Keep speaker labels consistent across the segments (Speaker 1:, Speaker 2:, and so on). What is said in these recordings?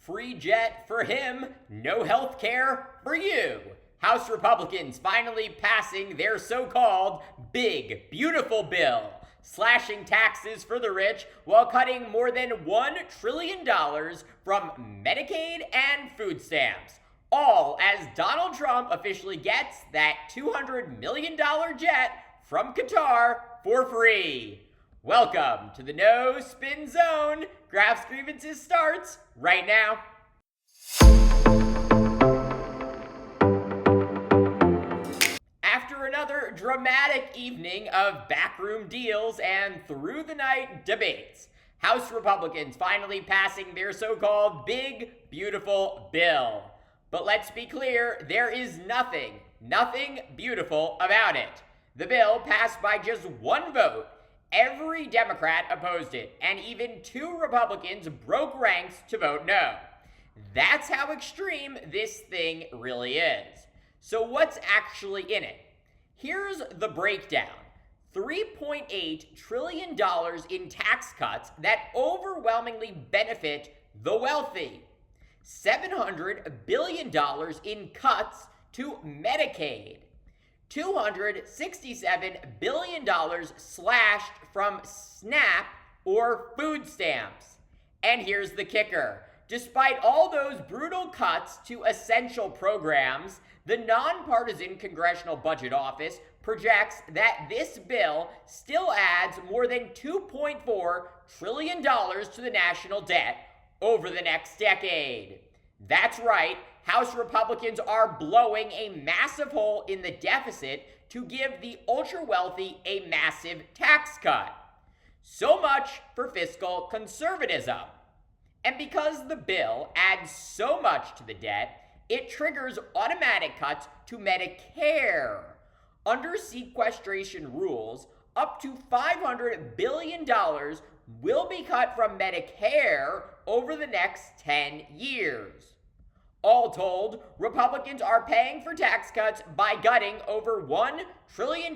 Speaker 1: Free jet for him, no health care for you. House Republicans finally passing their so-called big, beautiful bill, slashing taxes for the rich while cutting more than $1 trillion from Medicaid and food stamps. All as Donald Trump officially gets that $200 million jet from Qatar for free. Welcome to the No Spin Zone. Graphs Grievances starts right now. After another dramatic evening of backroom deals and through-the-night debates, House Republicans finally passing their so-called big, beautiful bill. But let's be clear, there is nothing beautiful about it. The bill passed by just one vote. Every Democrat opposed it, and even 2 Republicans broke ranks to vote no. That's how extreme this thing really is. So what's actually in it? Here's the breakdown. $3.8 trillion in tax cuts that overwhelmingly benefit the wealthy. $700 billion in cuts to Medicaid. $267 billion slashed from SNAP or food stamps. And here's the kicker. Despite all those brutal cuts to essential programs, the nonpartisan Congressional Budget Office projects that this bill still adds more than $2.4 trillion to the national debt over the next decade. That's right, House Republicans are blowing a massive hole in the deficit to give the ultra-wealthy a massive tax cut. So much for fiscal conservatism. And because the bill adds so much to the debt, it triggers automatic cuts to Medicare. Under sequestration rules, up to $500 billion will be cut from Medicare over the next 10 years. All told, Republicans are paying for tax cuts by gutting over $1 trillion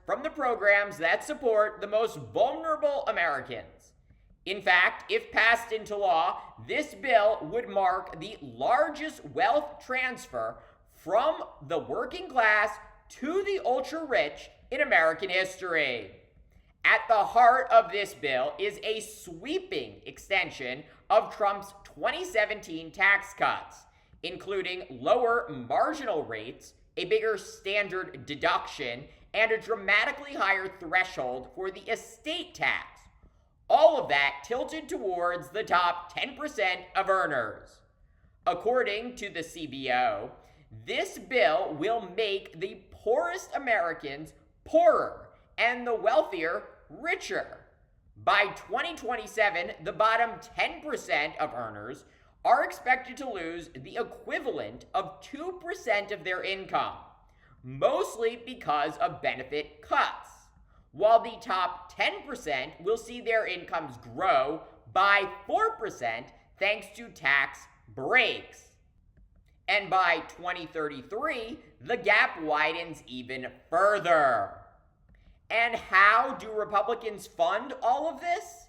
Speaker 1: from the programs that support the most vulnerable Americans. In fact, if passed into law, this bill would mark the largest wealth transfer from the working class to the ultra-rich in American history. At the heart of this bill is a sweeping extension of Trump's 2017 tax cuts, including lower marginal rates, a bigger standard deduction, and a dramatically higher threshold for the estate tax. All of that tilted towards the top 10% of earners. According to the CBO, this bill will make the poorest Americans poorer and the wealthier richer. By 2027, the bottom 10% of earners are expected to lose the equivalent of 2% of their income, mostly because of benefit cuts, while the top 10% will see their incomes grow by 4% thanks to tax breaks. And by 2033, the gap widens even further. And how do Republicans fund all of this?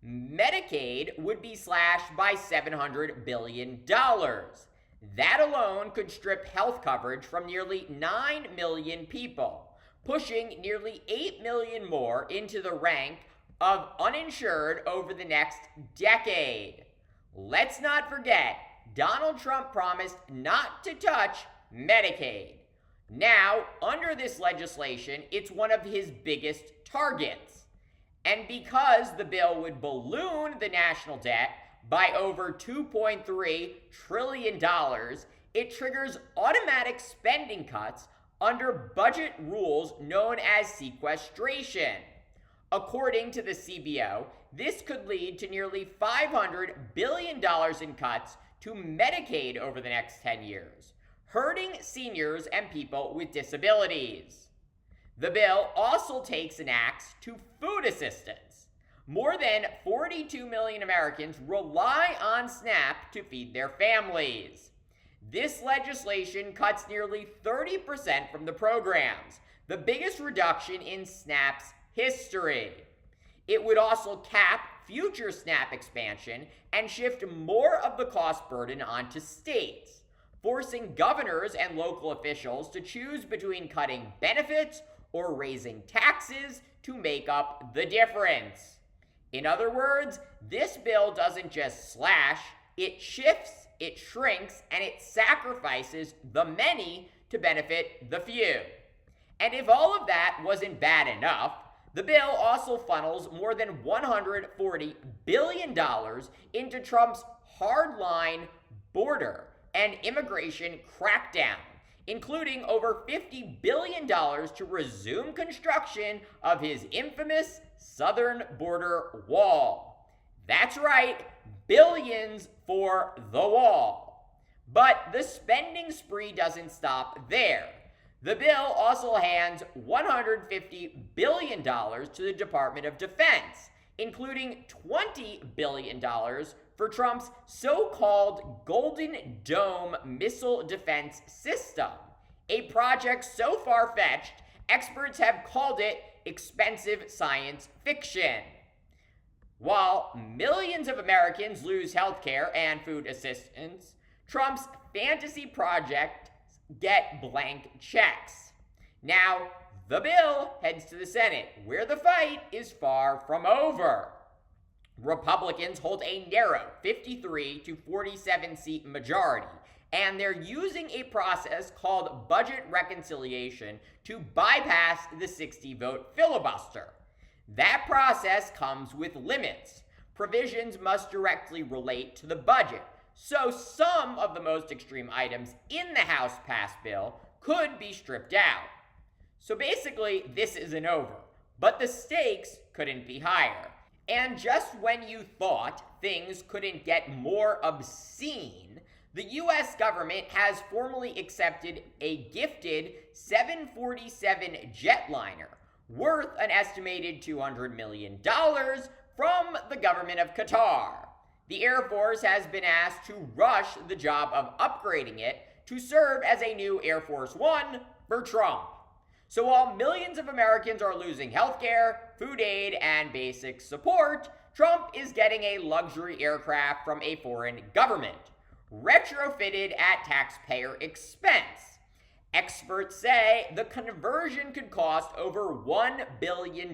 Speaker 1: Medicaid would be slashed by $700 billion. That alone could strip health coverage from nearly 9 million people, pushing nearly 8 million more into the rank of uninsured over the next decade. Let's not forget, Donald Trump promised not to touch Medicaid. Now, under this legislation, it's one of his biggest targets. And because the bill would balloon the national debt by over $2.3 trillion, it triggers automatic spending cuts under budget rules known as sequestration. According to the CBO, this could lead to nearly $500 billion in cuts to Medicaid over the next 10 years, hurting seniors and people with disabilities. The bill also takes an axe to food assistance. More than 42 million Americans rely on SNAP to feed their families. This legislation cuts nearly 30% from the programs, the biggest reduction in SNAP's history. It would also cap future SNAP expansion and shift more of the cost burden onto states, forcing governors and local officials to choose between cutting benefits or raising taxes to make up the difference. In other words, this bill doesn't just slash, it shifts, it shrinks, and it sacrifices the many to benefit the few. And if all of that wasn't bad enough, the bill also funnels more than $140 billion into Trump's hardline border and immigration crackdown, including over $50 billion to resume construction of his infamous southern border wall. That's right, billions for the wall. But the spending spree doesn't stop there. The bill also hands $150 billion to the Department of Defense, including $20 billion for Trump's so-called Golden Dome missile defense system, a project so far-fetched, experts have called it expensive science fiction. While millions of Americans lose health care and food assistance, Trump's fantasy project get blank checks. Now, the bill heads to the Senate, where the fight is far from over. Republicans hold a narrow 53 to 47 seat majority, and they're using a process called budget reconciliation to bypass the 60-vote filibuster. That process comes with limits. Provisions must directly relate to the budget, so some of the most extreme items in the House-passed bill could be stripped out. So basically, this isn't over, but the stakes couldn't be higher. And just when you thought things couldn't get more obscene, the US government has formally accepted a gifted 747 jetliner worth an estimated $200 million from the government of Qatar. The Air Force has been asked to rush the job of upgrading it to serve as a new Air Force One for Trump. So while millions of Americans are losing healthcare, food aid, and basic support, Trump is getting a luxury aircraft from a foreign government, retrofitted at taxpayer expense. Experts say the conversion could cost over $1 billion,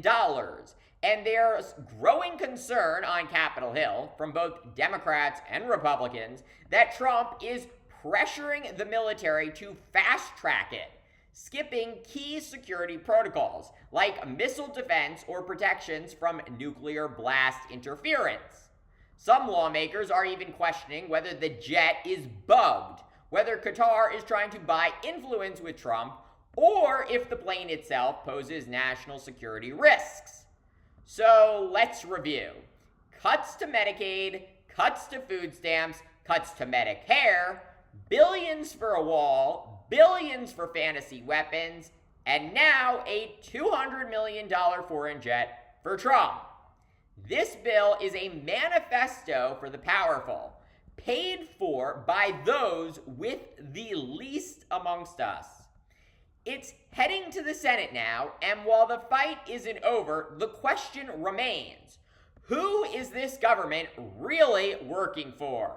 Speaker 1: and there's growing concern on Capitol Hill from both Democrats and Republicans that Trump is pressuring the military to fast-track it, skipping key security protocols like missile defense or protections from nuclear blast interference. Some lawmakers are even questioning whether the jet is bugged, whether Qatar is trying to buy influence with Trump, or if the plane itself poses national security risks. So let's review. Cuts to Medicaid, cuts to food stamps, cuts to Medicare, billions for a wall, billions for fantasy weapons, and now a $200 million foreign jet for Trump. This bill is a manifesto for the powerful, paid for by those with the least amongst us. It's heading to the Senate now, and while the fight isn't over, the question remains: who is this government really working for?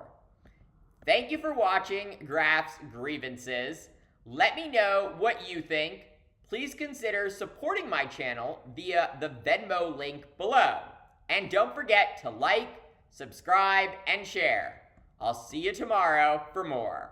Speaker 1: Thank you for watching Graph's Grievances. Let me know what you think. Please consider supporting my channel via the Venmo link below. And don't forget to like, subscribe, and share. I'll see you tomorrow for more.